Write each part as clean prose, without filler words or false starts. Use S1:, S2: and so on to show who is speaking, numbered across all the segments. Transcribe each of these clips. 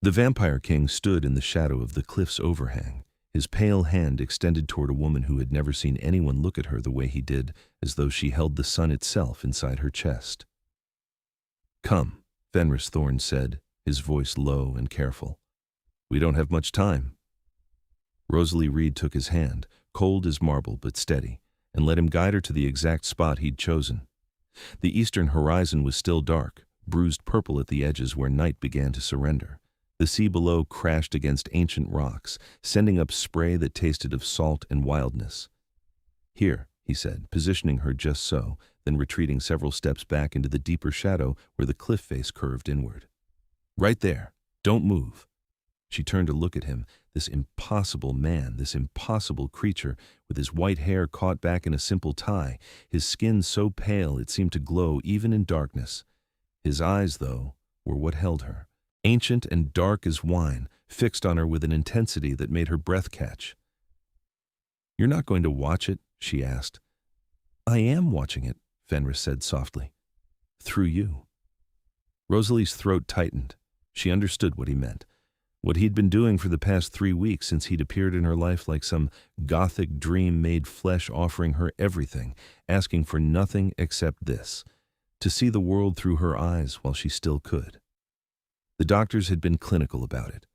S1: The Vampire King stood in the shadow of the cliff's overhang, his pale hand extended toward a woman who had never seen anyone look at her the way he did, as though she held the sun itself inside her chest. "Come," Fenris Thorne said, his voice low and careful. "We don't have much time." Rosalie Reed took his hand, cold as marble but steady, and let him guide her to the exact spot he'd chosen. The eastern horizon was still dark, bruised purple at the edges where night began to surrender. The sea below crashed against ancient rocks, sending up spray that tasted of salt and wildness. "Here," he said, positioning her just so, then retreating several steps back into the deeper shadow where the cliff face curved inward. "Right there. Don't move." She turned to look at him, this impossible man, this impossible creature, with his white hair caught back in a simple tie, his skin so pale it seemed to glow even in darkness. His eyes, though, were what held her, ancient and dark as wine, fixed on her with an intensity that made her breath catch. "You're not going to watch it?" she asked. "I am watching it," Fenris said softly. "Through you." Rosalie's throat tightened. She understood what he meant. What he'd been doing for the past 3 weeks since he'd appeared in her life like some gothic dream made flesh, offering her everything, asking for nothing except this, to see the world through her eyes while she still could. The doctors had been clinical about it.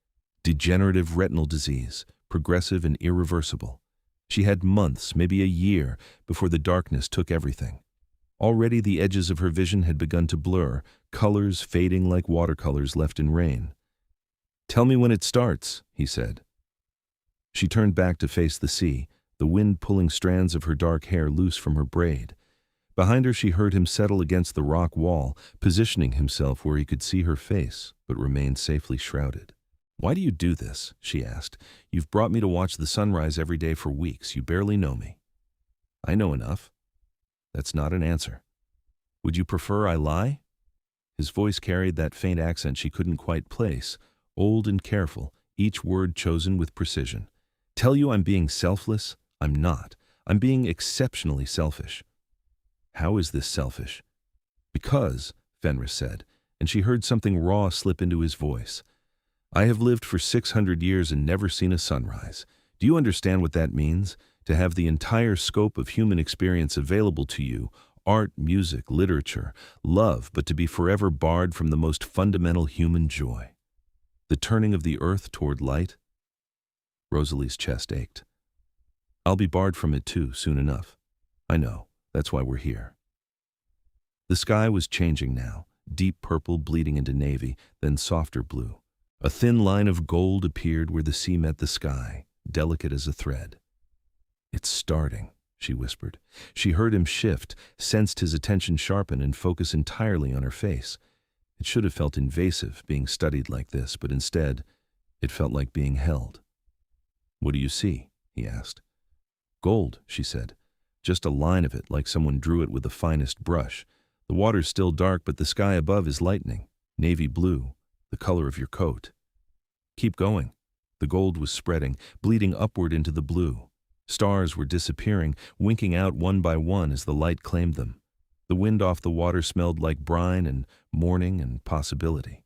S1: Degenerative retinal disease, progressive and irreversible. She had months, maybe a year, before the darkness took everything. Already the edges of her vision had begun to blur, colors fading like watercolors left in rain. "Tell me when it starts," he said. She turned back to face the sea, the wind pulling strands of her dark hair loose from her braid. Behind her she heard him settle against the rock wall, positioning himself where he could see her face, but remain safely shrouded. "Why do you do this?" she asked. "You've brought me to watch the sunrise every day for weeks. You barely know me." "I know enough." "That's not an answer." "Would you prefer I lie?" His voice carried that faint accent she couldn't quite place, old and careful, each word chosen with precision. "Tell you I'm being selfless? I'm not. I'm being exceptionally selfish." "How is this selfish?" "Because," Fenris said, and she heard something raw slip into his voice, "I have lived for 600 years and never seen a sunrise. Do you understand what that means? To have the entire scope of human experience available to you, art, music, literature, love, but to be forever barred from the most fundamental human joy. The turning of the earth toward light." Rosalie's chest ached. "I'll be barred from it too, soon enough. I know. That's why we're here." The sky was changing now, deep purple bleeding into navy, then softer blue. A thin line of gold appeared where the sea met the sky, delicate as a thread. "It's starting," she whispered. She heard him shift, sensed his attention sharpen and focus entirely on her face. It should have felt invasive, being studied like this, but instead, it felt like being held. "What do you see?" he asked. "Gold," she said. "Just a line of it, like someone drew it with the finest brush. The water's still dark, but the sky above is lightening, navy blue, the color of your coat." "Keep going." The gold was spreading, bleeding upward into the blue. Stars were disappearing, winking out one by one as the light claimed them. The wind off the water smelled like brine and morning and possibility.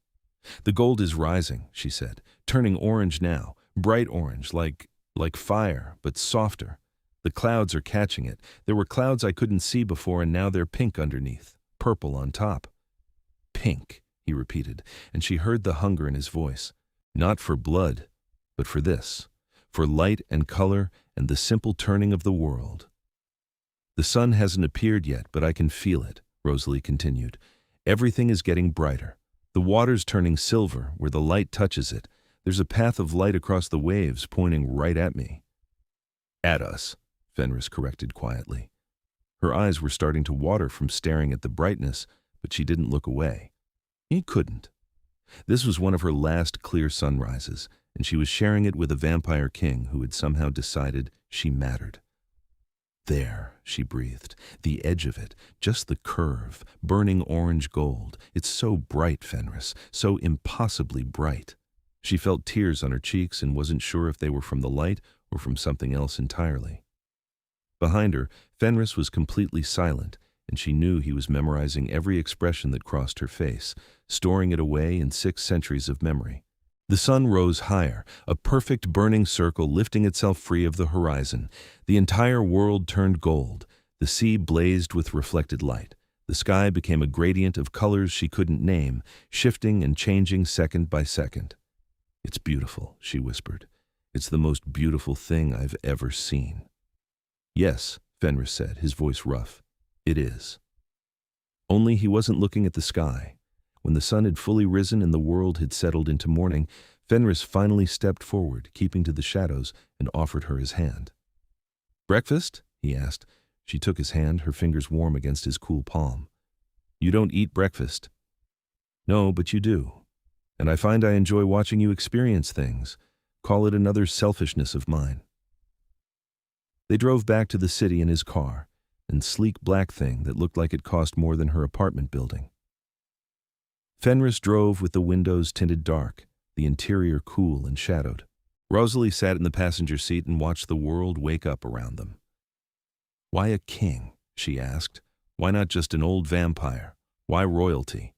S1: "The gold is rising," she said, "turning orange now, bright orange, like fire, but softer. The clouds are catching it. There were clouds I couldn't see before, and now they're pink underneath, purple on top." "Pink," he repeated, and she heard the hunger in his voice. Not for blood, but for this, for light and color and the simple turning of the world. "The sun hasn't appeared yet, but I can feel it," Rosalie continued. "Everything is getting brighter. The water's turning silver where the light touches it. There's a path of light across the waves pointing right at me." "At us," Fenris corrected quietly. Her eyes were starting to water from staring at the brightness, but she didn't look away. He couldn't. This was one of her last clear sunrises, and she was sharing it with a vampire king who had somehow decided she mattered. "There," she breathed, "the edge of it, just the curve, burning orange gold. It's so bright, Fenris, so impossibly bright." She felt tears on her cheeks and wasn't sure if they were from the light or from something else entirely. Behind her, Fenris was completely silent, and she knew he was memorizing every expression that crossed her face, storing it away in 6 centuries of memory. The sun rose higher, a perfect burning circle lifting itself free of the horizon. The entire world turned gold. The sea blazed with reflected light. The sky became a gradient of colors she couldn't name, shifting and changing second by second. "It's beautiful," she whispered. "It's the most beautiful thing I've ever seen." "Yes," Fenris said, his voice rough. "It is." Only he wasn't looking at the sky. When the sun had fully risen and the world had settled into morning, Fenris finally stepped forward, keeping to the shadows, and offered her his hand. "Breakfast?" he asked. She took his hand, her fingers warm against his cool palm. "You don't eat breakfast." "No, but you do. And I find I enjoy watching you experience things. Call it another selfishness of mine." They drove back to the city in his car, a sleek black thing that looked like it cost more than her apartment building. Fenris drove with the windows tinted dark, the interior cool and shadowed. Rosalie sat in the passenger seat and watched the world wake up around them. "Why a king?" she asked. "Why not just an old vampire? Why royalty?"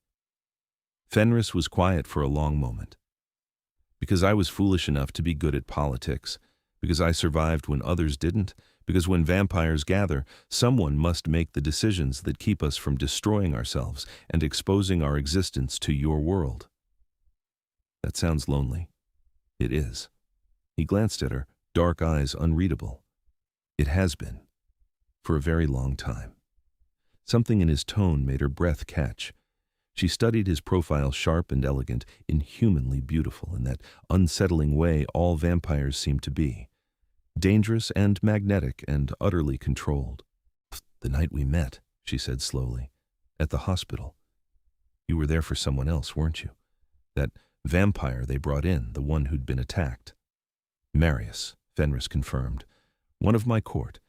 S1: Fenris was quiet for a long moment. "Because I was foolish enough to be good at politics. Because I survived when others didn't. Because when vampires gather, someone must make the decisions that keep us from destroying ourselves and exposing our existence to your world." "That sounds lonely." "It is." He glanced at her, dark eyes unreadable. "It has been. For a very long time." Something in his tone made her breath catch. She studied his profile, sharp and elegant, inhumanly beautiful in that unsettling way all vampires seem to be. Dangerous and magnetic and utterly controlled. "The night we met," she said slowly, "at the hospital. You were there for someone else, weren't you? That vampire they brought in, the one who'd been attacked." "Marius," Fenris confirmed. "One of my court.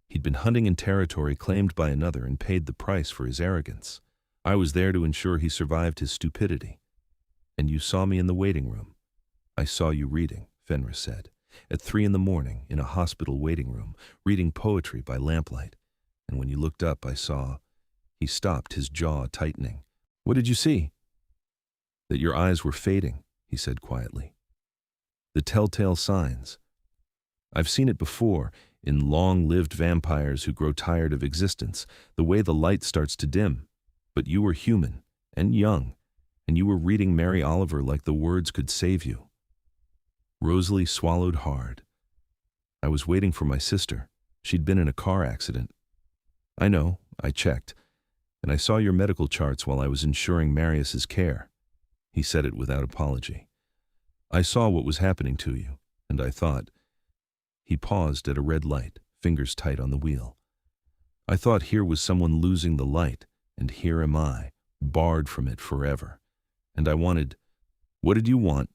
S1: He'd been hunting in territory claimed by another and paid the price for his arrogance. I was there to ensure he survived his stupidity." "And you saw me in the waiting room." "I saw you reading," Fenris said. "At 3 a.m, in a hospital waiting room, reading poetry by lamplight. And when you looked up, I saw—" He stopped, his jaw tightening. "What did you see?" "That your eyes were fading," he said quietly. "The telltale signs. I've seen it before, in long-lived vampires who grow tired of existence, the way the light starts to dim. But you were human, and young, and you were reading Mary Oliver like the words could save you." Rosalie swallowed hard. "I was waiting for my sister. She'd been in a car accident." "I know, I checked. And I saw your medical charts while I was ensuring Marius's care." He said it without apology. "I saw what was happening to you, and I thought—" He paused at a red light, fingers tight on the wheel. "I thought here was someone losing the light, and here am I, barred from it forever. And I wanted—" "What did you want?"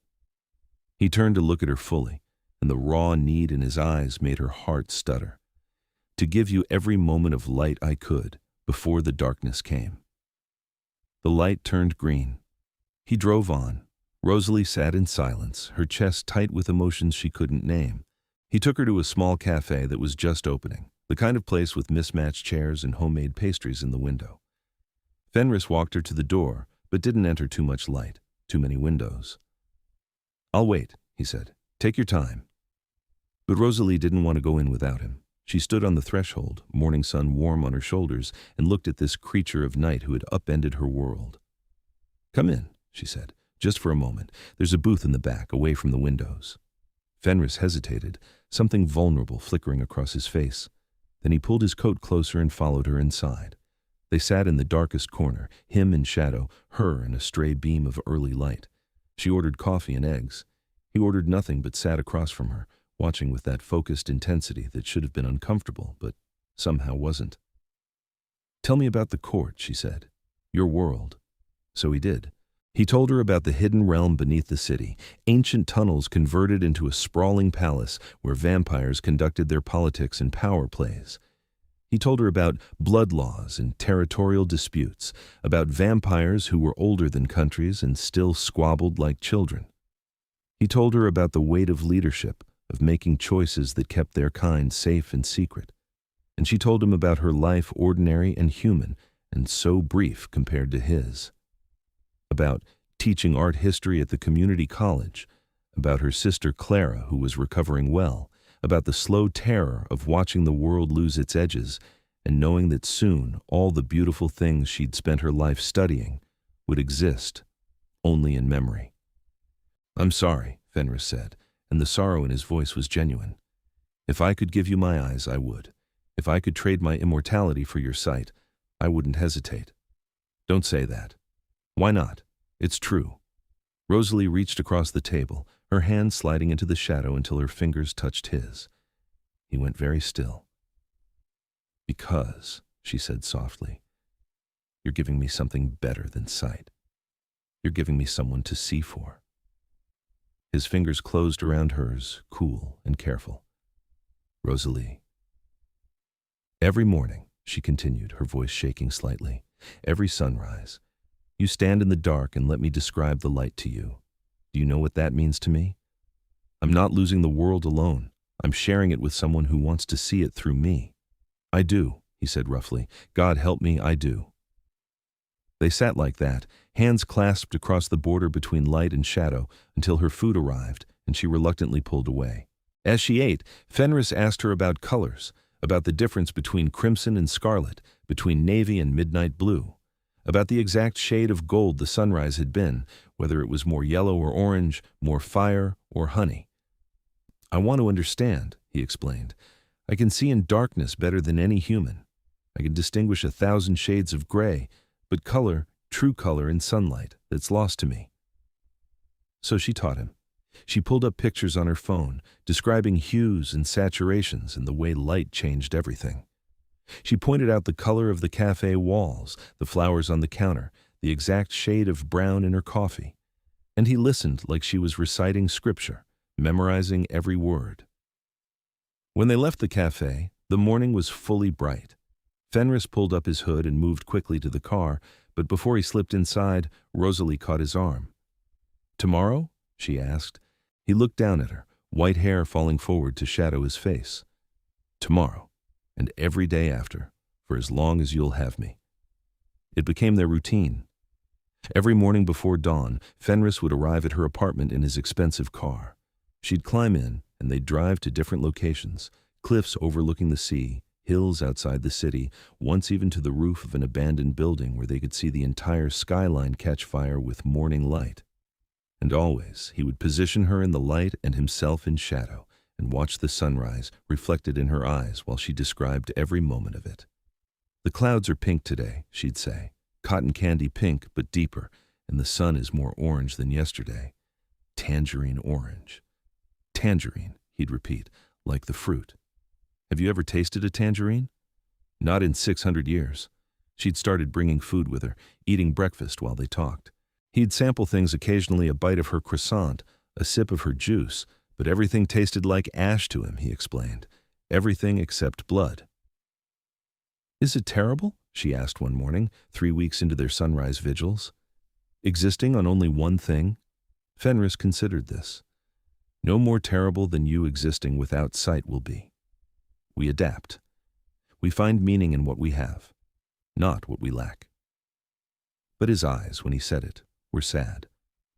S1: He turned to look at her fully, and the raw need in his eyes made her heart stutter. "To give you every moment of light I could, before the darkness came." The light turned green. He drove on. Rosalie sat in silence, her chest tight with emotions she couldn't name. He took her to a small cafe that was just opening, the kind of place with mismatched chairs and homemade pastries in the window. Fenris walked her to the door, but didn't enter too much light, too many windows. "I'll wait," he said. "Take your time." But Rosalie didn't want to go in without him. She stood on the threshold, morning sun warm on her shoulders, and looked at this creature of night who had upended her world. "Come in," she said, "just for a moment. There's a booth in the back, away from the windows." Fenris hesitated, something vulnerable flickering across his face. Then he pulled his coat closer and followed her inside. They sat in the darkest corner, him in shadow, her in a stray beam of early light. She ordered coffee and eggs. He ordered nothing but sat across from her, watching with that focused intensity that should have been uncomfortable, but somehow wasn't. "Tell me about the court," she said. "Your world." So he did. He told her about the hidden realm beneath the city, ancient tunnels converted into a sprawling palace where vampires conducted their politics and power plays. He told her about blood laws and territorial disputes, about vampires who were older than countries and still squabbled like children. He told her about the weight of leadership, of making choices that kept their kind safe and secret. And she told him about her life, ordinary and human, and so brief compared to his. About teaching art history at the community college, about her sister Clara, who was recovering well, about the slow terror of watching the world lose its edges and knowing that soon all the beautiful things she'd spent her life studying would exist only in memory. "I'm sorry," Fenris said, and the sorrow in his voice was genuine. "If I could give you my eyes, I would. If I could trade my immortality for your sight, I wouldn't hesitate." "Don't say that." "Why not? It's true." Rosalie reached across the table, her hand sliding into the shadow until her fingers touched his. He went very still. "Because," she said softly, "you're giving me something better than sight. You're giving me someone to see for." His fingers closed around hers, cool and careful. "Rosalie." "Every morning," she continued, her voice shaking slightly, "every sunrise, you stand in the dark and let me describe the light to you. Do you know what that means to me? I'm not losing the world alone. I'm sharing it with someone who wants to see it through me." "I do," he said roughly. "God help me, I do." They sat like that, hands clasped across the border between light and shadow, until her food arrived and she reluctantly pulled away. As she ate, Fenris asked her about colors, about the difference between crimson and scarlet, between navy and midnight blue, about the exact shade of gold the sunrise had been, whether it was more yellow or orange, more fire or honey. "I want to understand," he explained. "I can see in darkness better than any human. I can distinguish 1,000 shades of gray, but color, true color in sunlight, that's lost to me." So she taught him. She pulled up pictures on her phone, describing hues and saturations and the way light changed everything. She pointed out the color of the cafe walls, the flowers on the counter, the exact shade of brown in her coffee. And he listened like she was reciting scripture, memorizing every word. When they left the cafe, the morning was fully bright. Fenris pulled up his hood and moved quickly to the car, but before he slipped inside, Rosalie caught his arm. "Tomorrow?" she asked. He looked down at her, white hair falling forward to shadow his face. "Tomorrow, and every day after, for as long as you'll have me." It became their routine. Every morning before dawn, Fenris would arrive at her apartment in his expensive car. She'd climb in, and they'd drive to different locations, cliffs overlooking the sea, hills outside the city, once even to the roof of an abandoned building where they could see the entire skyline catch fire with morning light. And always, he would position her in the light and himself in shadow, and watch the sunrise reflected in her eyes while she described every moment of it. "The clouds are pink today," she'd say. "Cotton candy pink, but deeper, and the sun is more orange than yesterday. Tangerine orange." "Tangerine," he'd repeat, "like the fruit. Have you ever tasted a tangerine?" "Not in 600 years. She'd started bringing food with her, eating breakfast while they talked. He'd sample things, occasionally a bite of her croissant, a sip of her juice, but everything tasted like ash to him, he explained. Everything except blood. "Is it terrible?" she asked one morning, 3 weeks into their sunrise vigils. "Existing on only one thing?" Fenris considered this. "No more terrible than you existing without sight will be. We adapt. We find meaning in what we have, not what we lack." But his eyes, when he said it, were sad.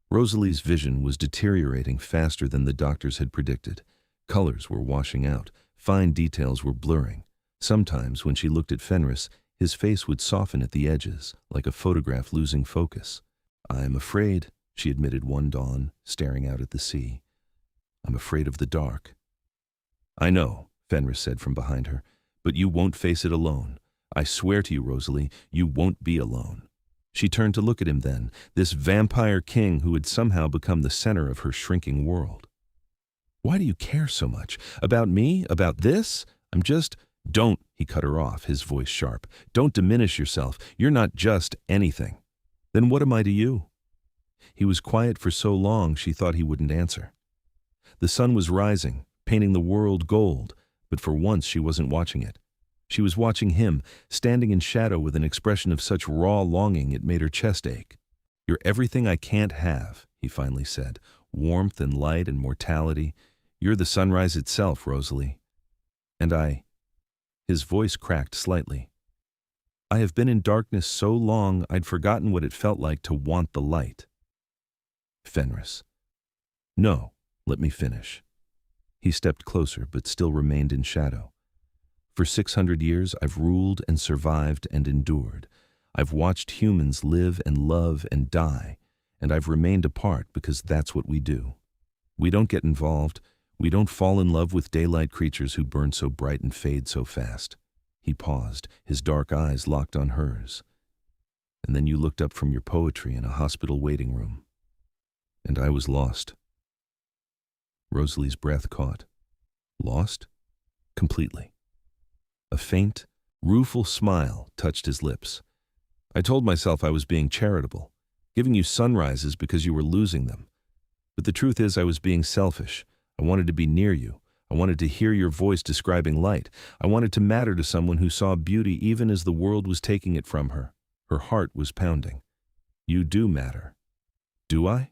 S1: Rosalie's vision was deteriorating faster than the doctors had predicted. Colors were washing out, fine details were blurring. Sometimes, when she looked at Fenris, his face would soften at the edges, like a photograph losing focus. "I'm afraid," she admitted one dawn, staring out at the sea. "I'm afraid of the dark." "I know," Fenris said from behind her, "but you won't face it alone. I swear to you, Rosalie, you won't be alone." She turned to look at him then, this vampire king who had somehow become the center of her shrinking world. "Why do you care so much? About me? About this? I'm just—" "Don't," he cut her off, his voice sharp. "Don't diminish yourself. You're not just anything." "Then what am I to you?" He was quiet for so long she thought he wouldn't answer. The sun was rising, painting the world gold, but for once she wasn't watching it. She was watching him, standing in shadow with an expression of such raw longing it made her chest ache. "You're everything I can't have," he finally said. "Warmth and light and mortality. You're the sunrise itself, Rosalie. And His voice cracked slightly. "I have been in darkness so long I'd forgotten what it felt like to want the light." Fenris. "No," Let me finish. He stepped closer, but still remained in shadow. For 600 years, I've ruled and survived and endured. I've watched humans live and love and die, and I've remained apart because that's what we do. We don't get involved. We don't fall in love with daylight creatures who burn so bright and fade so fast. He paused, his dark eyes locked on hers. And then you looked up from your poetry in a hospital waiting room. And I was lost. Rosalie's breath caught. Lost? Completely. A faint, rueful smile touched his lips. I told myself I was being charitable, giving you sunrises because you were losing them. But the truth is I was being selfish. I wanted to be near you. I wanted to hear your voice describing light. I wanted to matter to someone who saw beauty even as the world was taking it from her. Her heart was pounding. You do matter. Do I?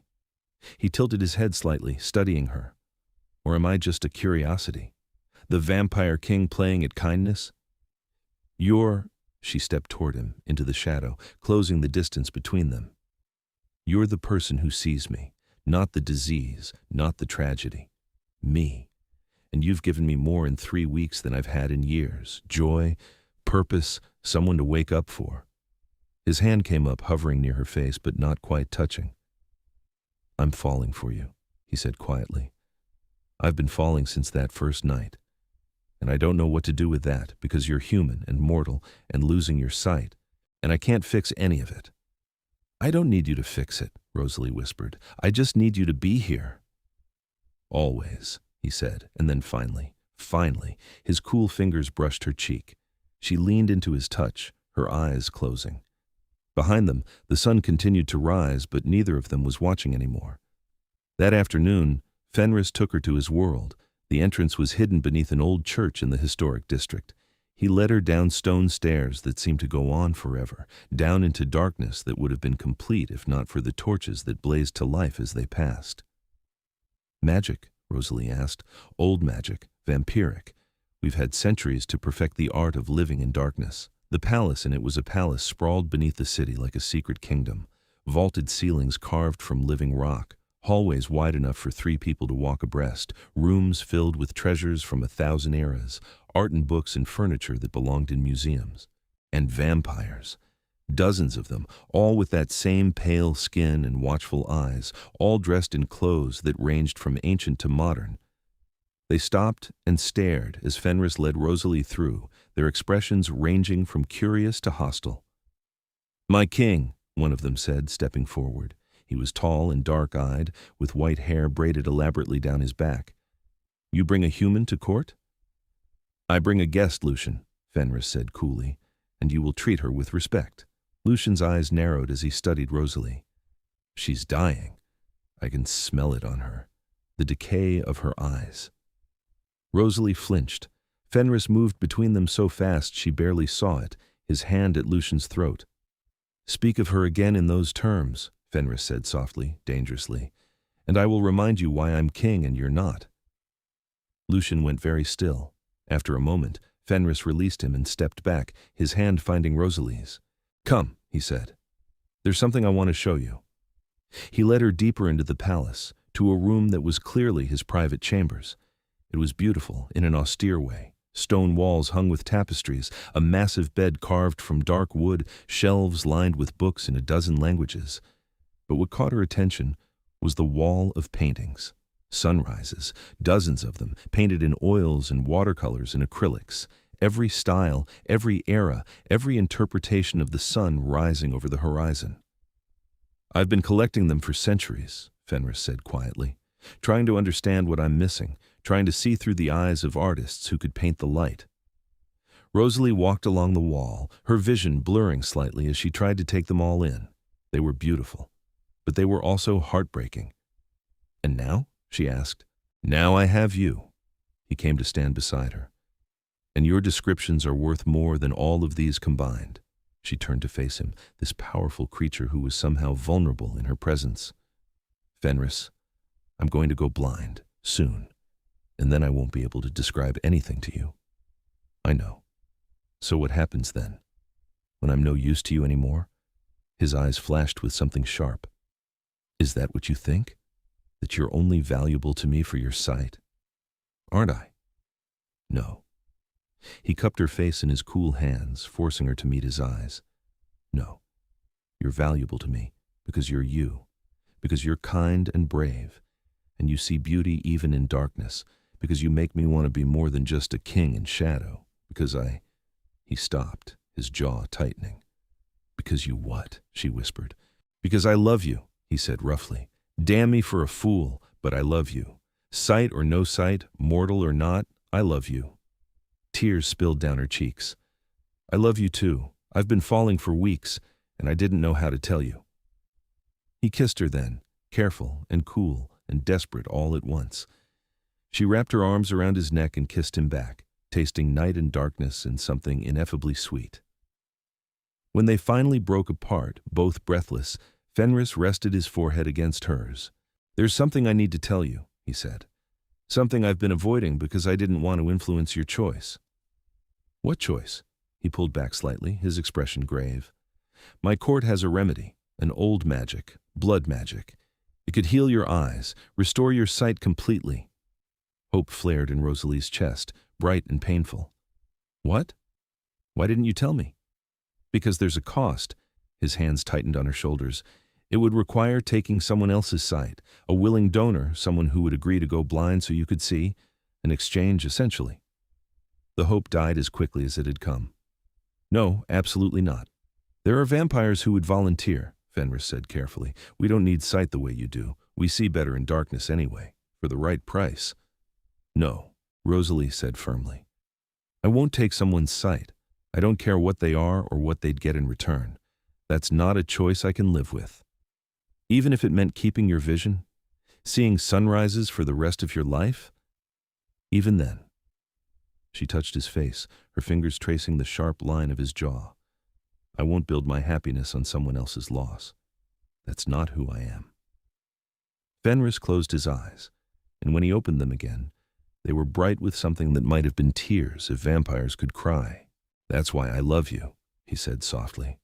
S1: He tilted his head slightly, studying her. Or am I just a curiosity? The vampire king playing at kindness? She stepped toward him, into the shadow, closing the distance between them. You're the person who sees me, not the disease, not the tragedy. Me. And you've given me more in 3 weeks than I've had in years. Joy, purpose, someone to wake up for. His hand came up, hovering near her face, but not quite touching. I'm falling for you, he said quietly. I've been falling since that first night. And I don't know what to do with that, because you're human and mortal and losing your sight, and I can't fix any of it. I don't need you to fix it, Rosalie whispered. I just need you to be here. Always, he said, and then finally, his cool fingers brushed her cheek. She leaned into his touch, her eyes closing. Behind them, the sun continued to rise, but neither of them was watching anymore. That afternoon, Fenris took her to his world. The entrance was hidden beneath an old church in the historic district. He led her down stone stairs that seemed to go on forever, down into darkness that would have been complete if not for the torches that blazed to life as they passed. Magic, Rosalie asked. Old magic, vampiric. We've had centuries to perfect the art of living in darkness. The palace, and it was a palace, sprawled beneath the city like a secret kingdom. Vaulted ceilings carved from living rock. Hallways wide enough for 3 people to walk abreast, rooms filled with treasures from 1,000 eras, art and books and furniture that belonged in museums. And vampires. Dozens of them, all with that same pale skin and watchful eyes, all dressed in clothes that ranged from ancient to modern. They stopped and stared as Fenris led Rosalie through, their expressions ranging from curious to hostile. "My king," one of them said, stepping forward. He was tall and dark-eyed, with white hair braided elaborately down his back. "You bring a human to court?" "I bring a guest, Lucian," Fenris said coolly, "and you will treat her with respect." Lucian's eyes narrowed as he studied Rosalie. She's dying. I can smell it on her. The decay of her eyes. Rosalie flinched. Fenris moved between them so fast she barely saw it, his hand at Lucian's throat. "Speak of her again in those terms," Fenris said softly, dangerously, "and I will remind you why I'm king and you're not." Lucian went very still. After a moment, Fenris released him and stepped back, his hand finding Rosalie's. "Come," he said. "There's something I want to show you." He led her deeper into the palace, to a room that was clearly his private chambers. It was beautiful in an austere way. Stone walls hung with tapestries, a massive bed carved from dark wood, shelves lined with books in 12 languages. But what caught her attention was the wall of paintings. Sunrises, dozens of them, painted in oils and watercolors and acrylics. Every style, every era, every interpretation of the sun rising over the horizon. "I've been collecting them for centuries," Fenris said quietly, "trying to understand what I'm missing, trying to see through the eyes of artists who could paint the light." Rosalie walked along the wall, her vision blurring slightly as she tried to take them all in. They were beautiful, but they were also heartbreaking. "And now?" she asked. "Now I have you." He came to stand beside her. "And your descriptions are worth more than all of these combined." She turned to face him, this powerful creature who was somehow vulnerable in her presence. "Fenris, I'm going to go blind, soon, and then I won't be able to describe anything to you." "I know. So what happens then? When I'm no use to you anymore?" His eyes flashed with something sharp. "Is that what you think? That you're only valuable to me for your sight? Aren't I? No. He cupped her face in his cool hands, forcing her to meet his eyes. No. You're valuable to me because you're you, because you're kind and brave, and you see beauty even in darkness, because you make me want to be more than just a king in shadow, because I... He stopped, his jaw tightening. Because you what? She whispered. Because I love you, he said roughly. Damn me for a fool, but I love you. Sight or no sight, mortal or not, I love you. Tears spilled down her cheeks. I love you too. I've been falling for weeks, and I didn't know how to tell you. He kissed her then, careful and cool and desperate all at once. She wrapped her arms around his neck and kissed him back, tasting night and darkness and something ineffably sweet. When they finally broke apart, both breathless, Fenris rested his forehead against hers. There's something I need to tell you, he said. Something I've been avoiding because I didn't want to influence your choice. What choice? He pulled back slightly, his expression grave. My court has a remedy, an old magic, blood magic. It could heal your eyes, restore your sight completely. Hope flared in Rosalie's chest, bright and painful. What? Why didn't you tell me? Because there's a cost. His hands tightened on her shoulders. It would require taking someone else's sight, a willing donor, someone who would agree to go blind so you could see, an exchange essentially. The hope died as quickly as it had come. No, absolutely not. There are vampires who would volunteer, Fenris said carefully. We don't need sight the way you do. We see better in darkness anyway, for the right price. No, Rosalie said firmly. I won't take someone's sight. I don't care what they are or what they'd get in return. That's not a choice I can live with. Even if it meant keeping your vision, seeing sunrises for the rest of your life? Even then. She touched his face, her fingers tracing the sharp line of his jaw. I won't build my happiness on someone else's loss. That's not who I am. Fenris closed his eyes, and when he opened them again, they were bright with something that might have been tears if vampires could cry. That's why I love you, he said softly.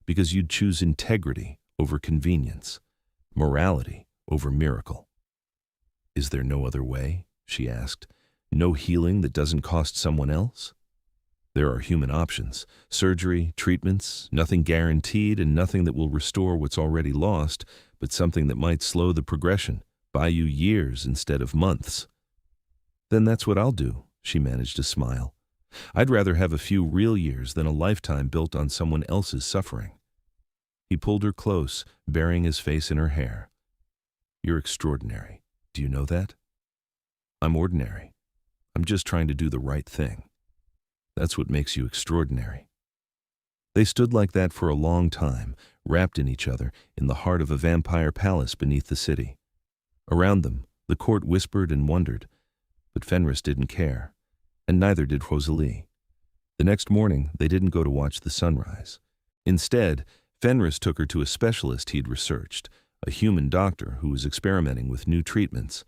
S1: Because you'd choose integrity over convenience, morality over miracle. Is there no other way? She asked. No healing that doesn't cost someone else? There are human options, surgery, treatments, nothing guaranteed and nothing that will restore what's already lost, but something that might slow the progression, buy you years instead of months. Then that's what I'll do, she managed to smile. I'd rather have a few real years than a lifetime built on someone else's suffering. He pulled her close, burying his face in her hair. You're extraordinary. Do you know that? I'm ordinary. I'm just trying to do the right thing. That's what makes you extraordinary. They stood like that for a long time, wrapped in each other, in the heart of a vampire palace beneath the city. Around them, the court whispered and wondered, but Fenris didn't care, and neither did Rosalie. The next morning, they didn't go to watch the sunrise. Instead, Fenris took her to a specialist he'd researched, a human doctor who was experimenting with new treatments.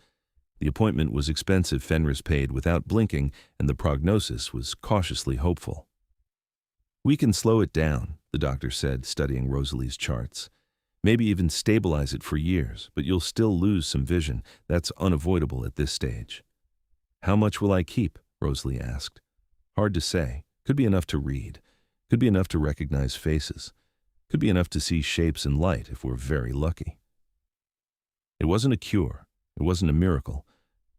S1: The appointment was expensive. Fenris paid without blinking, and the prognosis was cautiously hopeful. We can slow it down, the doctor said, studying Rosalie's charts. Maybe even stabilize it for years, but you'll still lose some vision. That's unavoidable at this stage. How much will I keep? Rosalie asked. Hard to say. Could be enough to read. Could be enough to recognize faces. Could be enough to see shapes and light if we're very lucky. It wasn't a cure. It wasn't a miracle.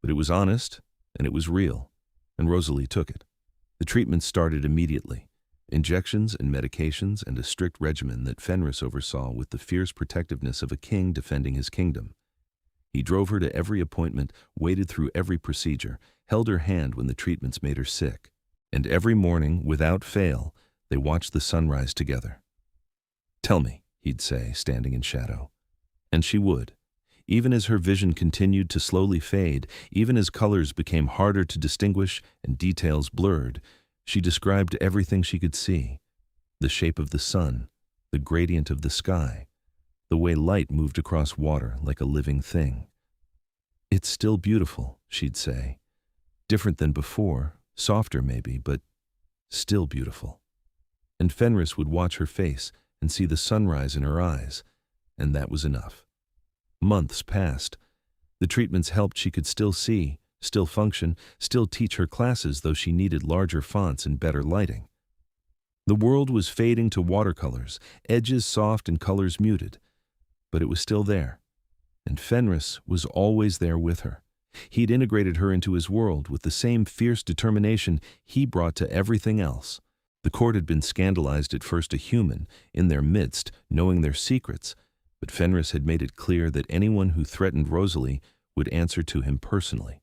S1: But it was honest, and it was real, and Rosalie took it. The treatment started immediately. Injections and medications and a strict regimen that Fenris oversaw with the fierce protectiveness of a king defending his kingdom. He drove her to every appointment, waded through every procedure, held her hand when the treatments made her sick. And every morning, without fail, they watched the sunrise together. Tell me, he'd say, standing in shadow. And she would. Even as her vision continued to slowly fade, even as colors became harder to distinguish and details blurred, she described everything she could see. The shape of the sun, the gradient of the sky, the way light moved across water like a living thing. It's still beautiful, she'd say. Different than before, softer maybe, but still beautiful. And Fenris would watch her face and see the sunrise in her eyes, and that was enough. Months passed. The treatments helped. She could still see, still function, still teach her classes, though she needed larger fonts and better lighting. The world was fading to watercolors, edges soft and colors muted. But it was still there. And Fenris was always there with her. He'd integrated her into his world with the same fierce determination he brought to everything else. The court had been scandalized at first, a human in their midst, knowing their secrets, but Fenris had made it clear that anyone who threatened Rosalie would answer to him personally.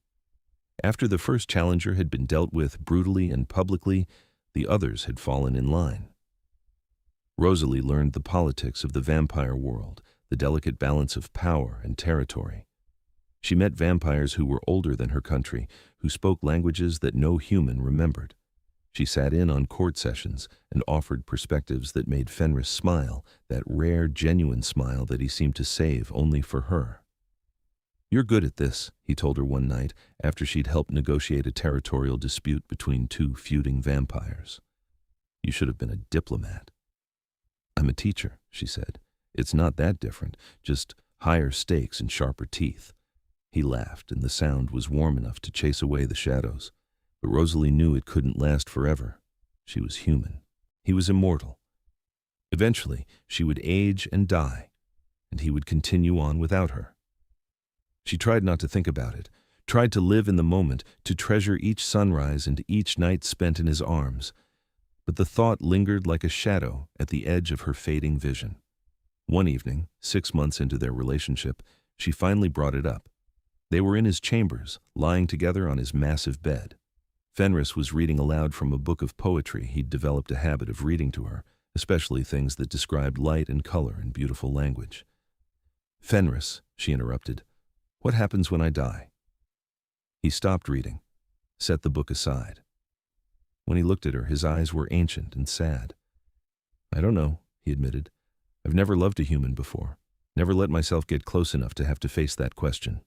S1: After the first challenger had been dealt with brutally and publicly, the others had fallen in line. Rosalie learned the politics of the vampire world, the delicate balance of power and territory. She met vampires who were older than her country, who spoke languages that no human remembered. She sat in on court sessions and offered perspectives that made Fenris smile, that rare, genuine smile that he seemed to save only for her. "You're good at this," he told her one night after she'd helped negotiate a territorial dispute between two feuding vampires. "You should have been a diplomat." "I'm a teacher," she said. "It's not that different, just higher stakes and sharper teeth." He laughed, and the sound was warm enough to chase away the shadows. But Rosalie knew it couldn't last forever. She was human. He was immortal. Eventually, she would age and die, and he would continue on without her. She tried not to think about it, tried to live in the moment, to treasure each sunrise and each night spent in his arms. But the thought lingered like a shadow at the edge of her fading vision. One evening, 6 months into their relationship, she finally brought it up. They were in his chambers, lying together on his massive bed. Fenris was reading aloud from a book of poetry he'd developed a habit of reading to her, especially things that described light and color in beautiful language. "Fenris," she interrupted, "what happens when I die?" He stopped reading, set the book aside. When he looked at her, his eyes were ancient and sad. "I don't know," he admitted. "I've never loved a human before, never let myself get close enough to have to face that question."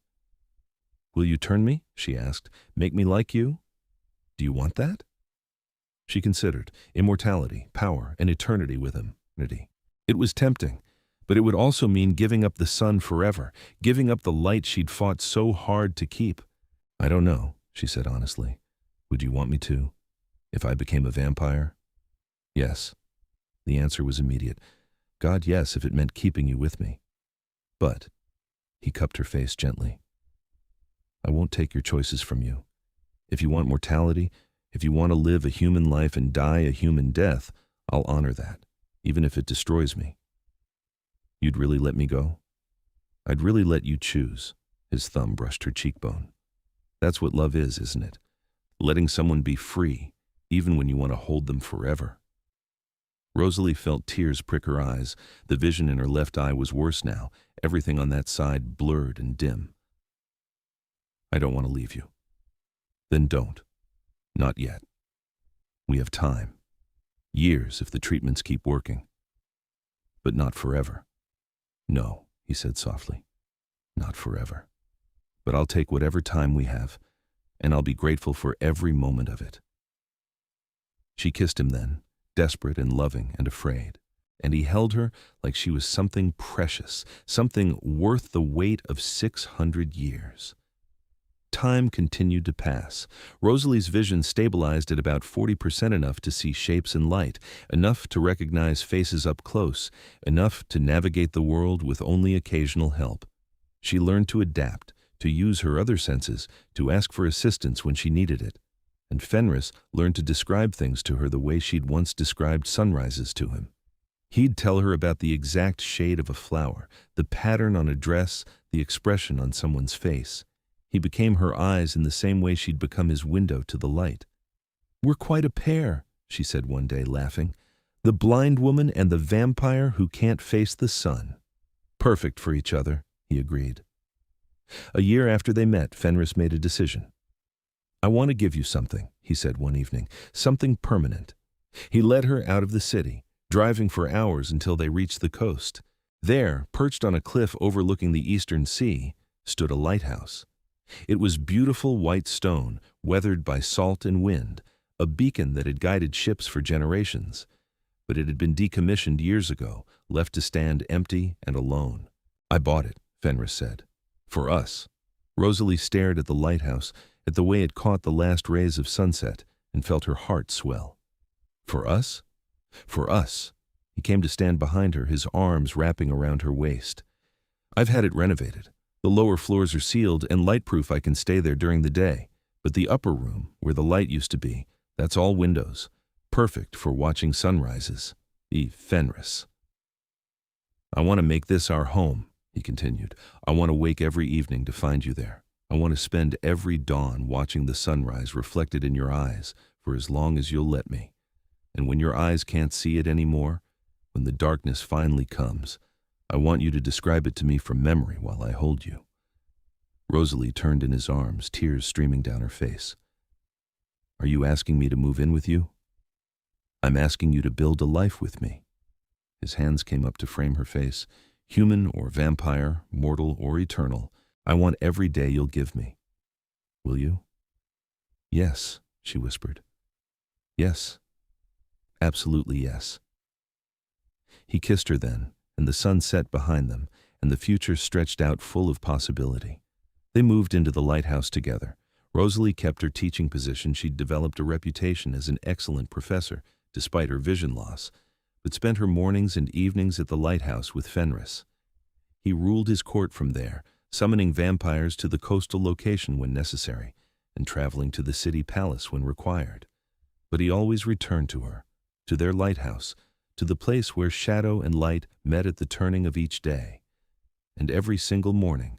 S1: "Will you turn me?" she asked. "Make me like you? Do you want that?" She considered immortality, power, and eternity with him. It was tempting, but it would also mean giving up the sun forever, giving up the light she'd fought so hard to keep. "I don't know," she said honestly. "Would you want me to? If I became a vampire?" "Yes." The answer was immediate. "God, yes, if it meant keeping you with me. But," he cupped her face gently, "I won't take your choices from you. If you want mortality, if you want to live a human life and die a human death, I'll honor that, even if it destroys me." "You'd really let me go?" "I'd really let you choose." His thumb brushed her cheekbone. "That's what love is, isn't it? Letting someone be free, even when you want to hold them forever." Rosalie felt tears prick her eyes. The vision in her left eye was worse now, everything on that side blurred and dim. "I don't want to leave you." "Then don't. Not yet. We have time. Years if the treatments keep working. But not forever." "No," he said softly. "Not forever. But I'll take whatever time we have, and I'll be grateful for every moment of it." She kissed him then, desperate and loving and afraid, and he held her like she was something precious, something worth the weight of 600 years. Time continued to pass. Rosalie's vision stabilized at about 40%, enough to see shapes and light, enough to recognize faces up close, enough to navigate the world with only occasional help. She learned to adapt, to use her other senses, to ask for assistance when she needed it. And Fenris learned to describe things to her the way she'd once described sunrises to him. He'd tell her about the exact shade of a flower, the pattern on a dress, the expression on someone's face. He became her eyes in the same way she'd become his window to the light. "We're quite a pair," she said one day, laughing. "The blind woman and the vampire who can't face the sun." "Perfect for each other," he agreed. A year after they met, Fenris made a decision. "I want to give you something," he said one evening, "something permanent." He led her out of the city, driving for hours until they reached the coast. There, perched on a cliff overlooking the eastern sea, stood a lighthouse. It was beautiful white stone, weathered by salt and wind, a beacon that had guided ships for generations. But it had been decommissioned years ago, left to stand empty and alone. "I bought it," Fenris said. "For us. Rosalie stared at the lighthouse, at the way it caught the last rays of sunset, and felt her heart swell. For us? For us. He came to stand behind her, his arms wrapping around her waist. I've had it renovated. The lower floors are sealed and lightproof. I can stay there during the day. But the upper room, where the light used to be, that's all windows. Perfect for watching sunrises. Fenris. I want to make this our home, he continued. I want to wake every evening to find you there. I want to spend every dawn watching the sunrise reflected in your eyes for as long as you'll let me. And when your eyes can't see it anymore, when the darkness finally comes, I want you to describe it to me from memory while I hold you. Rosalie turned in his arms, tears streaming down her face. Are you asking me to move in with you? I'm asking you to build a life with me. His hands came up to frame her face. Human or vampire, mortal or eternal, I want every day you'll give me. Will you? Yes, she whispered. Yes. Absolutely yes. He kissed her then, and the sun set behind them, and the future stretched out full of possibility. They moved into the lighthouse together. Rosalie kept her teaching position. She'd developed a reputation as an excellent professor, despite her vision loss, but spent her mornings and evenings at the lighthouse with Fenris. He ruled his court from there, summoning vampires to the coastal location when necessary, and traveling to the city palace when required. But he always returned to her, to their lighthouse, to the place where shadow and light met at the turning of each day. And every single morning,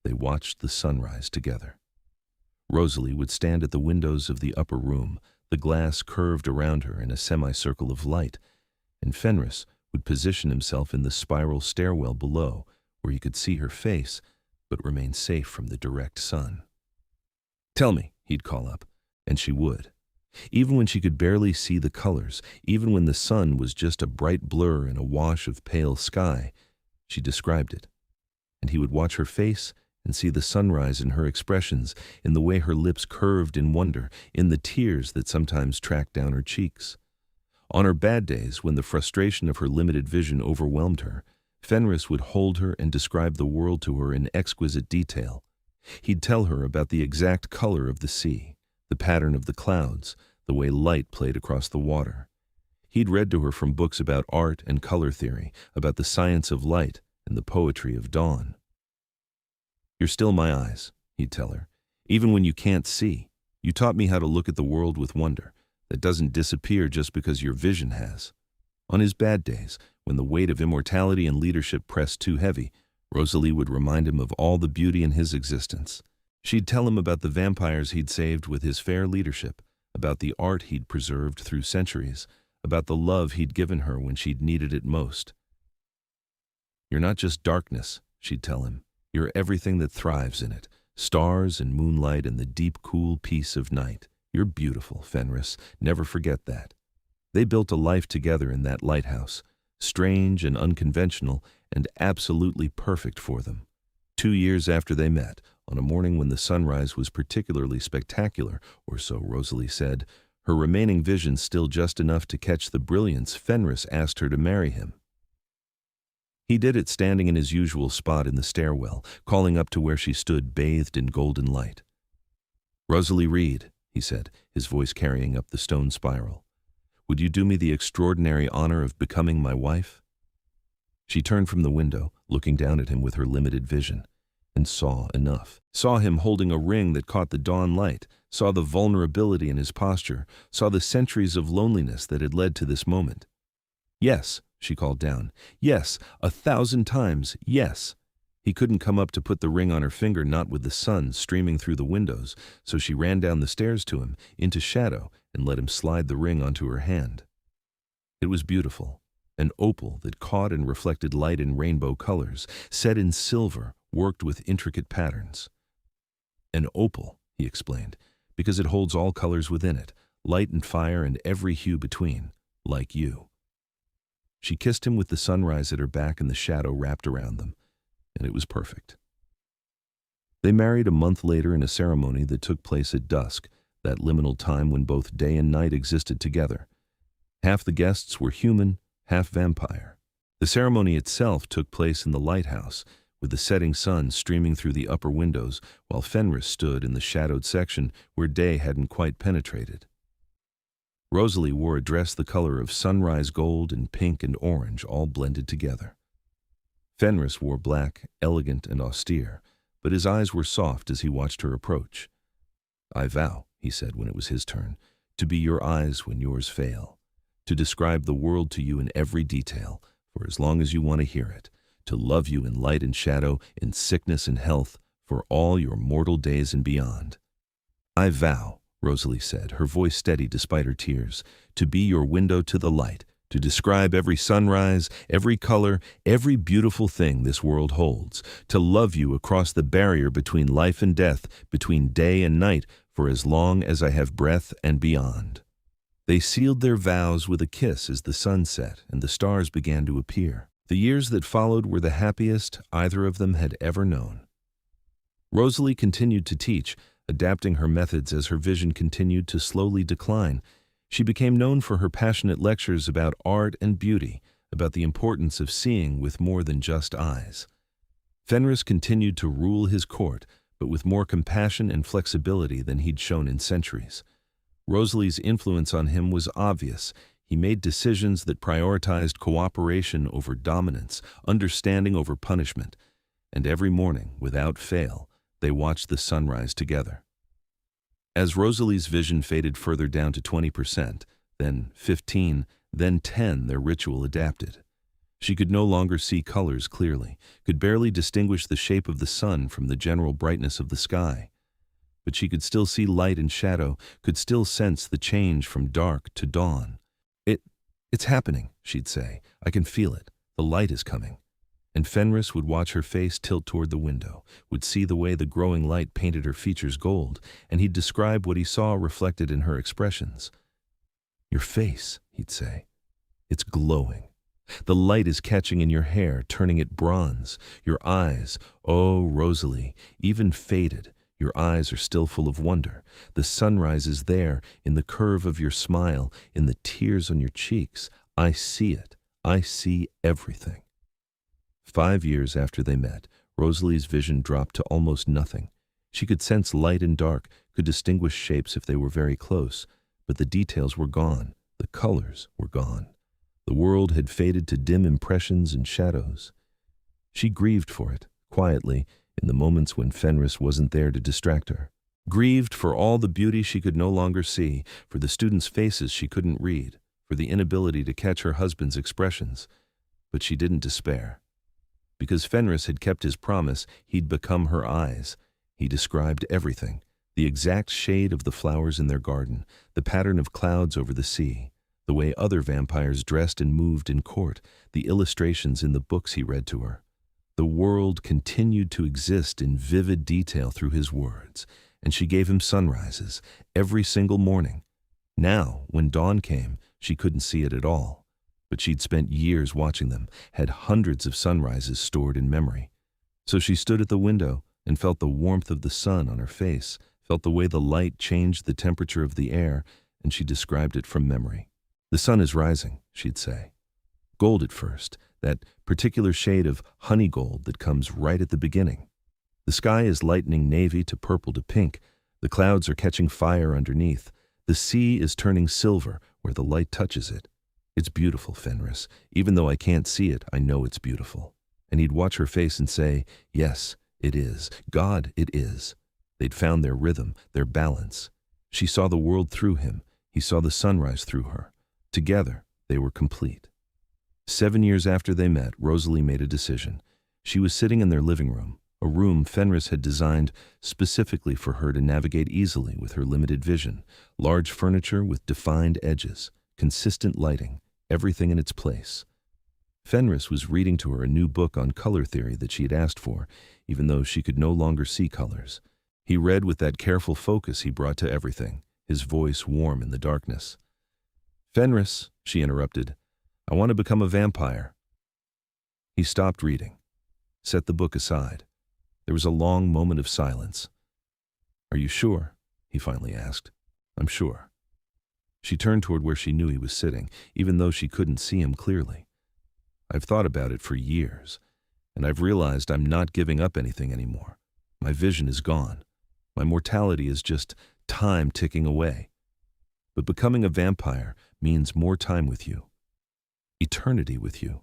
S1: they watched the sunrise together. Rosalie would stand at the windows of the upper room, the glass curved around her in a semicircle of light, and Fenris would position himself in the spiral stairwell below, where he could see her face, but remain safe from the direct sun. Tell me, he'd call up, and she would. Even when she could barely see the colors, even when the sun was just a bright blur in a wash of pale sky, she described it. And he would watch her face and see the sunrise in her expressions, in the way her lips curved in wonder, in the tears that sometimes tracked down her cheeks. On her bad days, when the frustration of her limited vision overwhelmed her, Fenris would hold her and describe the world to her in exquisite detail. He'd tell her about the exact color of the sea, the pattern of the clouds, the way light played across the water. He'd read to her from books about art and color theory, about the science of light and the poetry of dawn. You're still my eyes, he'd tell her, even when you can't see. You taught me how to look at the world with wonder. That doesn't disappear just because your vision has. On his bad days, when the weight of immortality and leadership pressed too heavy, Rosalie would remind him of all the beauty in his existence. She'd tell him about the vampires he'd saved with his fair leadership, about the art he'd preserved through centuries, about the love he'd given her when she'd needed it most. You're not just darkness, she'd tell him. You're everything that thrives in it, stars and moonlight and the deep, cool peace of night. You're beautiful, Fenris. Never forget that. They built a life together in that lighthouse, strange and unconventional and absolutely perfect for them. 2 years after they met, on a morning when the sunrise was particularly spectacular, or so Rosalie said, her remaining vision still just enough to catch the brilliance, Fenris asked her to marry him. He did it standing in his usual spot in the stairwell, calling up to where she stood bathed in golden light. Rosalie Reed, he said, his voice carrying up the stone spiral. Would you do me the extraordinary honor of becoming my wife? She turned from the window, looking down at him with her limited vision, and saw enough. Saw him holding a ring that caught the dawn light, saw the vulnerability in his posture, saw the centuries of loneliness that had led to this moment. Yes, she called down. Yes, 1,000 times, yes. He couldn't come up to put the ring on her finger, not with the sun streaming through the windows, so she ran down the stairs to him, into shadow, and let him slide the ring onto her hand. It was beautiful, an opal that caught and reflected light in rainbow colors, set in silver, worked with intricate patterns. An opal, he explained, because it holds all colors within it, light and fire and every hue between, like you. She kissed him with the sunrise at her back and the shadow wrapped around them, and it was perfect. They married a month later in a ceremony that took place at dusk, that liminal time when both day and night existed together. Half the guests were human, half vampire. The ceremony itself took place in the lighthouse, with the setting sun streaming through the upper windows, while Fenris stood in the shadowed section where day hadn't quite penetrated. Rosalie wore a dress the color of sunrise gold and pink and orange all blended together. Fenris wore black, elegant and austere, but his eyes were soft as he watched her approach. "I vow," he said when it was his turn, "to be your eyes when yours fail, to describe the world to you in every detail, for as long as you want to hear it, to love you in light and shadow, in sickness and health, for all your mortal days and beyond." "I vow," Rosalie said, her voice steady despite her tears, "to be your window to the light, to describe every sunrise, every color, every beautiful thing this world holds, to love you across the barrier between life and death, between day and night, for as long as I have breath and beyond." They sealed their vows with a kiss as the sun set and the stars began to appear. The years that followed were the happiest either of them had ever known. Rosalie continued to teach, adapting her methods as her vision continued to slowly decline. She became known for her passionate lectures about art and beauty, about the importance of seeing with more than just eyes. Fenris continued to rule his court, but with more compassion and flexibility than he'd shown in centuries. Rosalie's influence on him was obvious. He made decisions that prioritized cooperation over dominance, understanding over punishment, and every morning, without fail, they watched the sunrise together. As Rosalie's vision faded further down to 20%, then 15%, then 10%, their ritual adapted. She could no longer see colors clearly, could barely distinguish the shape of the sun from the general brightness of the sky. But she could still see light and shadow, could still sense the change from dark to dawn. It's happening," she'd say. "I can feel it. The light is coming." And Fenris would watch her face tilt toward the window, would see the way the growing light painted her features gold, and he'd describe what he saw reflected in her expressions. "Your face," he'd say. "It's glowing. The light is catching in your hair, turning it bronze. Your eyes, oh, Rosalie, even faded, your eyes are still full of wonder. The sunrise is there, in the curve of your smile, in the tears on your cheeks. I see it. I see everything." 5 years after they met, Rosalie's vision dropped to almost nothing. She could sense light and dark, could distinguish shapes if they were very close, but the details were gone, the colors were gone. The world had faded to dim impressions and shadows. She grieved for it, quietly, in the moments when Fenris wasn't there to distract her. Grieved for all the beauty she could no longer see, for the students' faces she couldn't read, for the inability to catch her husband's expressions. But she didn't despair. Because Fenris had kept his promise, he'd become her eyes. He described everything, the exact shade of the flowers in their garden, the pattern of clouds over the sea, the way other vampires dressed and moved in court, the illustrations in the books he read to her. The world continued to exist in vivid detail through his words, and she gave him sunrises every single morning. Now, when dawn came, she couldn't see it at all. But she'd spent years watching them, had hundreds of sunrises stored in memory. So she stood at the window and felt the warmth of the sun on her face, felt the way the light changed the temperature of the air, and she described it from memory. "The sun is rising," she'd say. "Gold at first, that particular shade of honey gold that comes right at the beginning. The sky is lightening navy to purple to pink. The clouds are catching fire underneath. The sea is turning silver where the light touches it. It's beautiful, Fenris. Even though I can't see it, I know it's beautiful." And he'd watch her face and say, "Yes, it is. God, it is." They'd found their rhythm, their balance. She saw the world through him. He saw the sunrise through her. Together, they were complete. 7 years after they met, Rosalie made a decision. She was sitting in their living room, a room Fenris had designed specifically for her to navigate easily with her limited vision. Large furniture with defined edges, consistent lighting, everything in its place. Fenris was reading to her a new book on color theory that she had asked for, even though she could no longer see colors. He read with that careful focus he brought to everything, his voice warm in the darkness. "Fenris," she interrupted, "I want to become a vampire." He stopped reading, set the book aside. There was a long moment of silence. "Are you sure?" he finally asked. "I'm sure." She turned toward where she knew he was sitting, even though she couldn't see him clearly. "I've thought about it for years, and I've realized I'm not giving up anything anymore. My vision is gone. My mortality is just time ticking away. But becoming a vampire means more time with you. Eternity with you.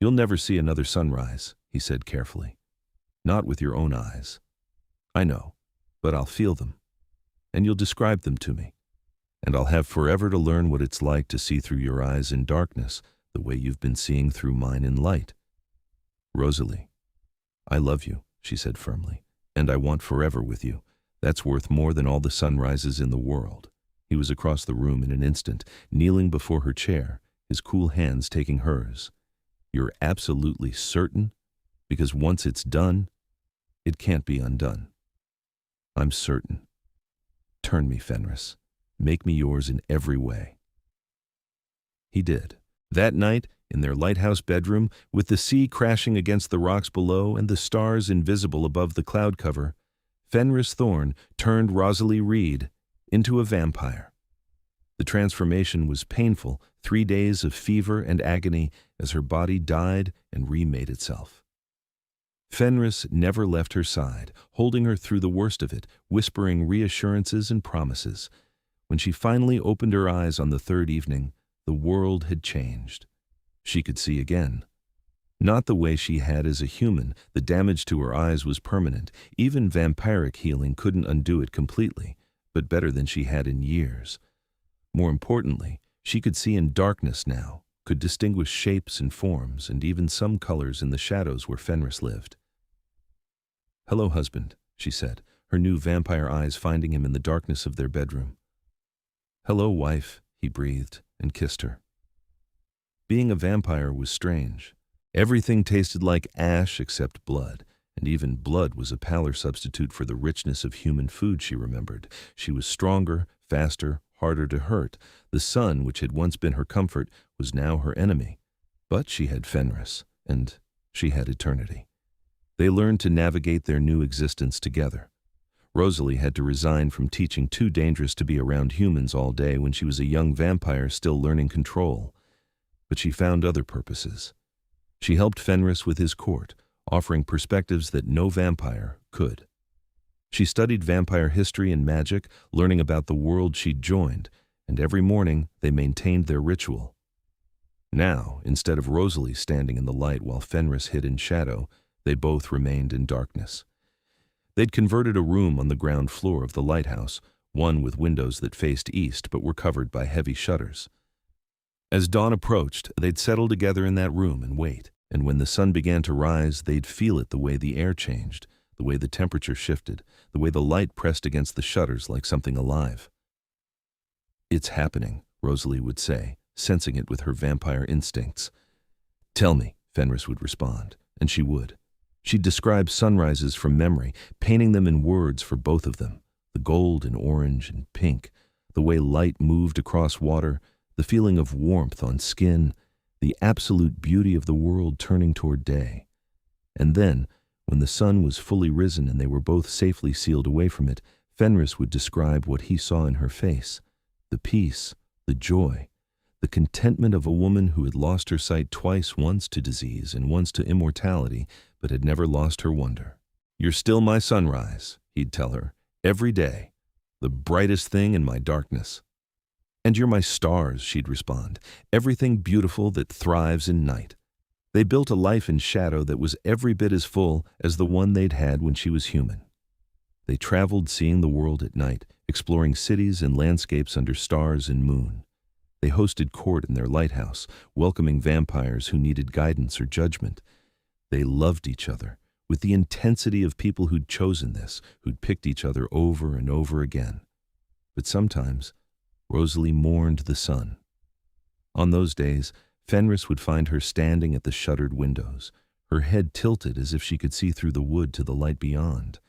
S1: You'll never see another sunrise, he said carefully. Not with your own eyes. I know, but I'll feel them. And you'll describe them to me. And I'll have forever to learn what it's like to see through your eyes in darkness the way you've been seeing through mine in light. Rosalie, I love you, she said firmly, and I want forever with you. That's worth more than all the sunrises in the world. He was across the room in an instant, kneeling before her chair, his cool hands taking hers. You're absolutely certain? Because once it's done, it can't be undone. I'm certain. Turn me, Fenris. Make me yours in every way. He did. That night, in their lighthouse bedroom, with the sea crashing against the rocks below and the stars invisible above the cloud cover, Fenris Thorne turned Rosalie Reed into a vampire. The transformation was painful, 3 days of fever and agony as her body died and remade itself. Fenris never left her side, holding her through the worst of it, whispering reassurances and promises. When she finally opened her eyes on the third evening, the world had changed. She could see again. Not the way she had as a human. The damage to her eyes was permanent. Even vampiric healing couldn't undo it completely, but better than she had in years. More importantly, she could see in darkness now, could distinguish shapes and forms, and even some colors in the shadows where Fenris lived. "Hello, husband," she said, her new vampire eyes finding him in the darkness of their bedroom. "Hello, wife," he breathed, and kissed her. Being a vampire was strange. Everything tasted like ash except blood, and even blood was a pallor substitute for the richness of human food, she remembered. She was stronger, faster, harder to hurt. The sun, which had once been her comfort, was now her enemy. But she had Fenris, and she had eternity. They learned to navigate their new existence together. Rosalie had to resign from teaching, too dangerous to be around humans all day when she was a young vampire still learning control. But she found other purposes. She helped Fenris with his court, offering perspectives that no vampire could. She studied vampire history and magic, learning about the world she'd joined, and every morning they maintained their ritual. Now, instead of Rosalie standing in the light while Fenris hid in shadow, they both remained in darkness. They'd converted a room on the ground floor of the lighthouse, one with windows that faced east but were covered by heavy shutters. As dawn approached, they'd settle together in that room and wait, and when the sun began to rise, they'd feel it the way the air changed, the way the temperature shifted, the way the light pressed against the shutters like something alive. "It's happening," Rosalie would say, sensing it with her vampire instincts. "Tell me," Fenris would respond, and she would. She'd describe sunrises from memory, painting them in words for both of them, the gold and orange and pink, the way light moved across water, the feeling of warmth on skin, the absolute beauty of the world turning toward day. And then, when the sun was fully risen and they were both safely sealed away from it, Fenris would describe what he saw in her face, the peace, the joy, the contentment of a woman who had lost her sight twice, once to disease and once to immortality, but had never lost her wonder. "You're still my sunrise," he'd tell her, "every day, the brightest thing in my darkness." "And you're my stars," she'd respond, "everything beautiful that thrives in night." They built a life in shadow that was every bit as full as the one they'd had when she was human. They traveled seeing the world at night, exploring cities and landscapes under stars and moon. They hosted court in their lighthouse, welcoming vampires who needed guidance or judgment. They loved each other, with the intensity of people who'd chosen this, who'd picked each other over and over again. But sometimes, Rosalie mourned the sun. On those days, Fenris would find her standing at the shuttered windows, her head tilted as if she could see through the wood to the light beyond.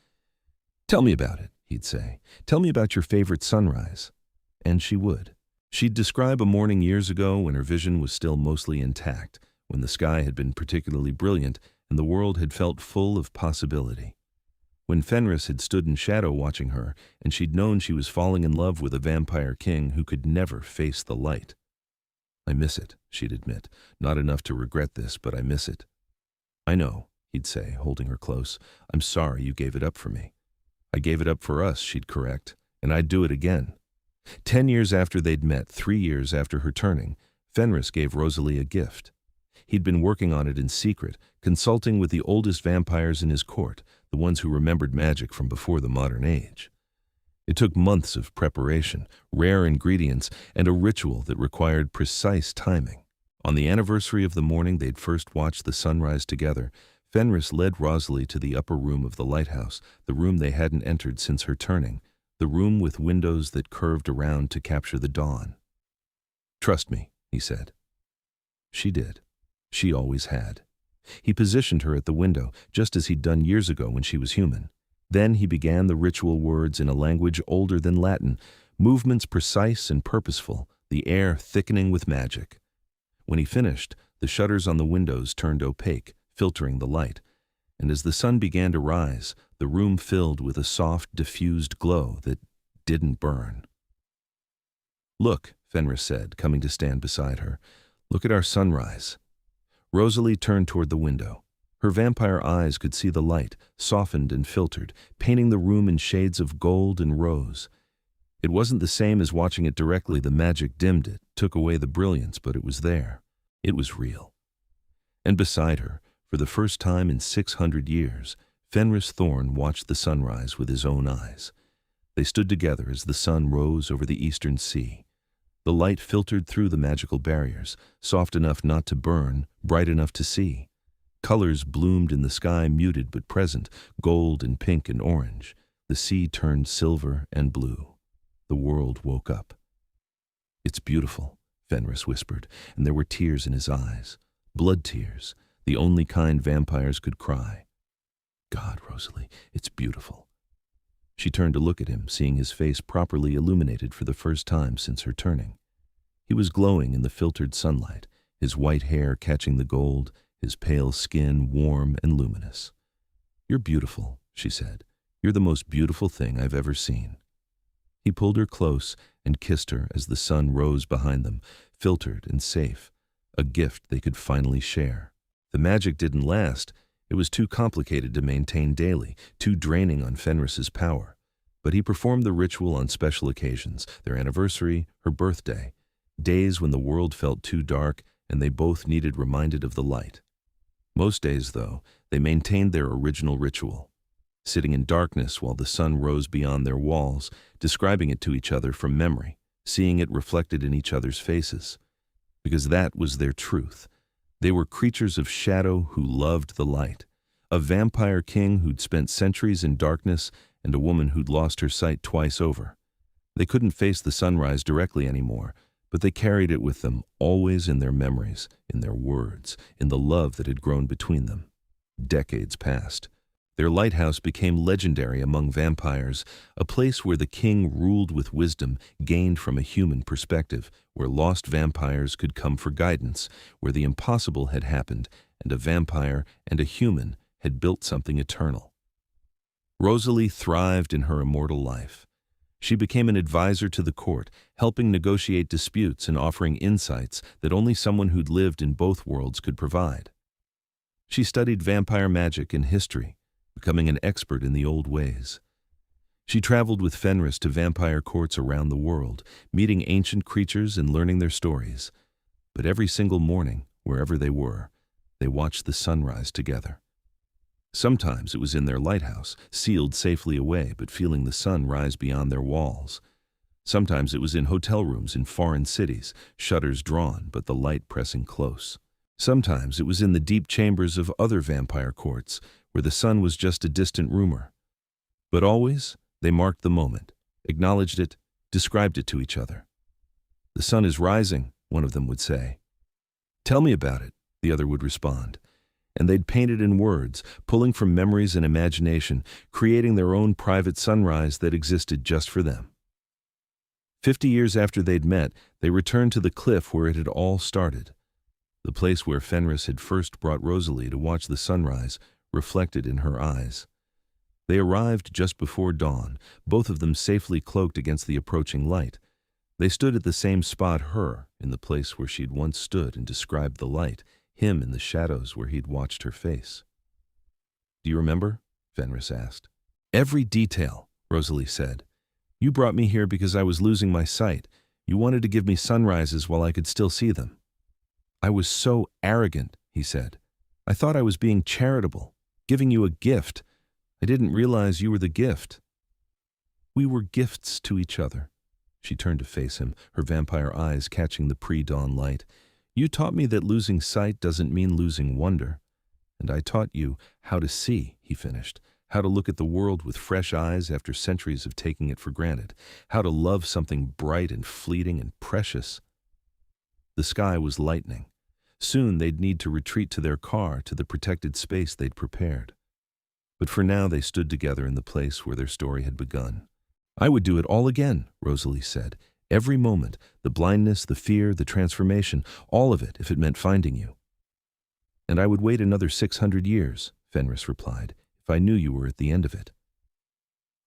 S1: "Tell me about it," he'd say. "Tell me about your favorite sunrise." And she would. She'd describe a morning years ago when her vision was still mostly intact, when the sky had been particularly brilliant and the world had felt full of possibility. When Fenris had stood in shadow watching her, and she'd known she was falling in love with a vampire king who could never face the light. "I miss it," she'd admit. "Not enough to regret this, but I miss it." "I know," he'd say, holding her close. "I'm sorry you gave it up for me." "I gave it up for us," she'd correct, "and I'd do it again." 10 years after they'd met, 3 years after her turning, Fenris gave Rosalie a gift. He'd been working on it in secret, consulting with the oldest vampires in his court, the ones who remembered magic from before the modern age. It took months of preparation, rare ingredients, and a ritual that required precise timing. On the anniversary of the morning they'd first watched the sunrise together, Fenris led Rosalie to the upper room of the lighthouse, the room they hadn't entered since her turning, the room with windows that curved around to capture the dawn. "Trust me," he said. She did. She always had. He positioned her at the window, just as he'd done years ago when she was human. Then he began the ritual words in a language older than Latin, movements precise and purposeful, the air thickening with magic. When he finished, the shutters on the windows turned opaque, filtering the light, and as the sun began to rise, the room filled with a soft, diffused glow that didn't burn. "Look," Fenris said, coming to stand beside her. "Look at our sunrise." Rosalie turned toward the window. Her vampire eyes could see the light, softened and filtered, painting the room in shades of gold and rose. It wasn't the same as watching it directly. The magic dimmed it, took away the brilliance, but it was there. It was real. And beside her, for the first time in 600 years, Fenris Thorne watched the sunrise with his own eyes. They stood together as the sun rose over the eastern sea. The light filtered through the magical barriers, soft enough not to burn, bright enough to see. Colors bloomed in the sky, muted but present, gold and pink and orange. The sea turned silver and blue. The world woke up. "It's beautiful," Fenris whispered, and there were tears in his eyes. Blood tears, the only kind vampires could cry. "God, Rosalie, it's beautiful." She turned to look at him, seeing his face properly illuminated for the first time since her turning. He was glowing in the filtered sunlight, his white hair catching the gold, his pale skin warm and luminous. "You're beautiful," she said. "You're the most beautiful thing I've ever seen." He pulled her close and kissed her as the sun rose behind them, filtered and safe, a gift they could finally share. The magic didn't last. It was too complicated to maintain daily, too draining on Fenris's power. But he performed the ritual on special occasions, their anniversary, her birthday, days when the world felt too dark and they both needed reminded of the light. Most days, though, they maintained their original ritual, sitting in darkness while the sun rose beyond their walls, describing it to each other from memory, seeing it reflected in each other's faces. Because that was their truth. They were creatures of shadow who loved the light, a vampire king who'd spent centuries in darkness and a woman who'd lost her sight twice over. They couldn't face the sunrise directly anymore, but they carried it with them, always in their memories, in their words, in the love that had grown between them. Decades passed. Their lighthouse became legendary among vampires, a place where the king ruled with wisdom gained from a human perspective, where lost vampires could come for guidance, where the impossible had happened, and a vampire and a human had built something eternal. Rosalie thrived in her immortal life. She became an advisor to the court, helping negotiate disputes and offering insights that only someone who'd lived in both worlds could provide. She studied vampire magic and history, becoming an expert in the old ways. She traveled with Fenris to vampire courts around the world, meeting ancient creatures and learning their stories. But every single morning, wherever they were, they watched the sunrise together. Sometimes it was in their lighthouse, sealed safely away, but feeling the sun rise beyond their walls. Sometimes it was in hotel rooms in foreign cities, shutters drawn, but the light pressing close. Sometimes it was in the deep chambers of other vampire courts, where the sun was just a distant rumor. But always, they marked the moment, acknowledged it, described it to each other. "The sun is rising," one of them would say. "Tell me about it," the other would respond. And they'd paint it in words, pulling from memories and imagination, creating their own private sunrise that existed just for them. 50 years after they'd met, they returned to the cliff where it had all started. The place where Fenris had first brought Rosalie to watch the sunrise, reflected in her eyes. They arrived just before dawn, both of them safely cloaked against the approaching light. They stood at the same spot in the place where she'd once stood and described the light, him in the shadows where he'd watched her face. "Do you remember?" Fenris asked. "Every detail," Rosalie said. "You brought me here because I was losing my sight. You wanted to give me sunrises while I could still see them." "I was so arrogant," he said. "I thought I was being charitable, giving you a gift. I didn't realize you were the gift." "We were gifts to each other." She turned to face him, her vampire eyes catching the pre-dawn light. "You taught me that losing sight doesn't mean losing wonder. And I taught you how to see," he finished, "how to look at the world with fresh eyes after centuries of taking it for granted, how to love something bright and fleeting and precious." The sky was lightening. Soon they'd need to retreat to their car, to the protected space they'd prepared. But for now they stood together in the place where their story had begun. "I would do it all again," Rosalie said. "Every moment, the blindness, the fear, the transformation, all of it, if it meant finding you." "And I would wait another 600 years, Fenris replied, "if I knew you were at the end of it."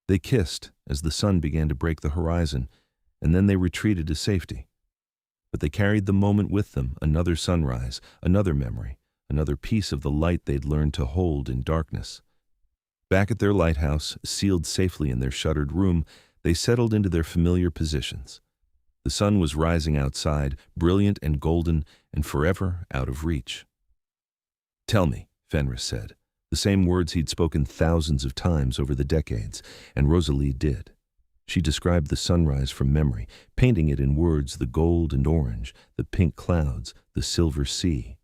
S1: They kissed as the sun began to break the horizon, and then they retreated to safety. But they carried the moment with them, another sunrise, another memory, another piece of the light they'd learned to hold in darkness. Back at their lighthouse, sealed safely in their shuttered room, they settled into their familiar positions. The sun was rising outside, brilliant and golden, and forever out of reach. "Tell me," Fenris said, the same words he'd spoken thousands of times over the decades, and Rosalie did. She described the sunrise from memory, painting it in words, the gold and orange, the pink clouds, the silver sea.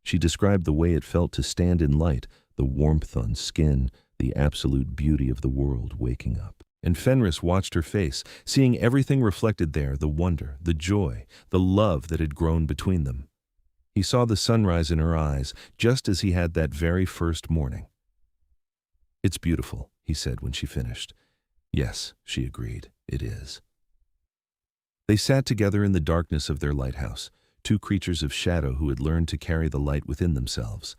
S1: She described the way it felt to stand in light, the warmth on skin, the absolute beauty of the world waking up. And Fenris watched her face, seeing everything reflected there, the wonder, the joy, the love that had grown between them. He saw the sunrise in her eyes, just as he had that very first morning. "It's beautiful," he said when she finished. "Yes," she agreed, "it is." They sat together in the darkness of their lighthouse, two creatures of shadow who had learned to carry the light within themselves.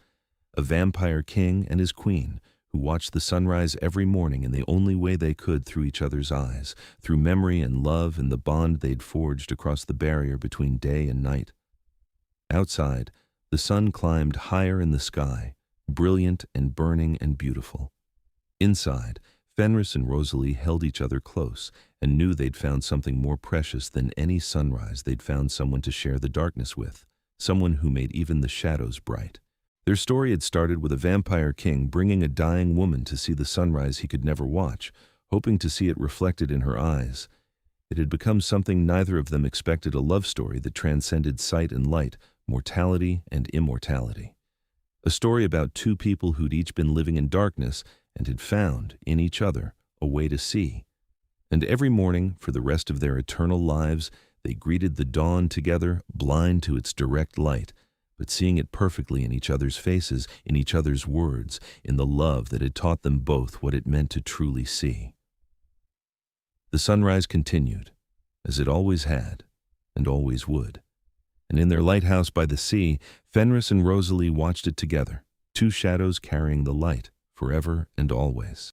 S1: A vampire king and his queen, who watched the sunrise every morning in the only way they could through each other's eyes, through memory and love and the bond they'd forged across the barrier between day and night. Outside, the sun climbed higher in the sky, brilliant and burning and beautiful. Inside, Fenris and Rosalie held each other close and knew they'd found something more precious than any sunrise. They'd found someone to share the darkness with, someone who made even the shadows bright. Their story had started with a vampire king bringing a dying woman to see the sunrise he could never watch, hoping to see it reflected in her eyes. It had become something neither of them expected, a love story that transcended sight and light, mortality and immortality. A story about two people who'd each been living in darkness and had found, in each other, a way to see. And every morning, for the rest of their eternal lives, they greeted the dawn together, blind to its direct light, but seeing it perfectly in each other's faces, in each other's words, in the love that had taught them both what it meant to truly see. The sunrise continued, as it always had, and always would. And in their lighthouse by the sea, Fenris and Rosalie watched it together, two shadows carrying the light, forever and always.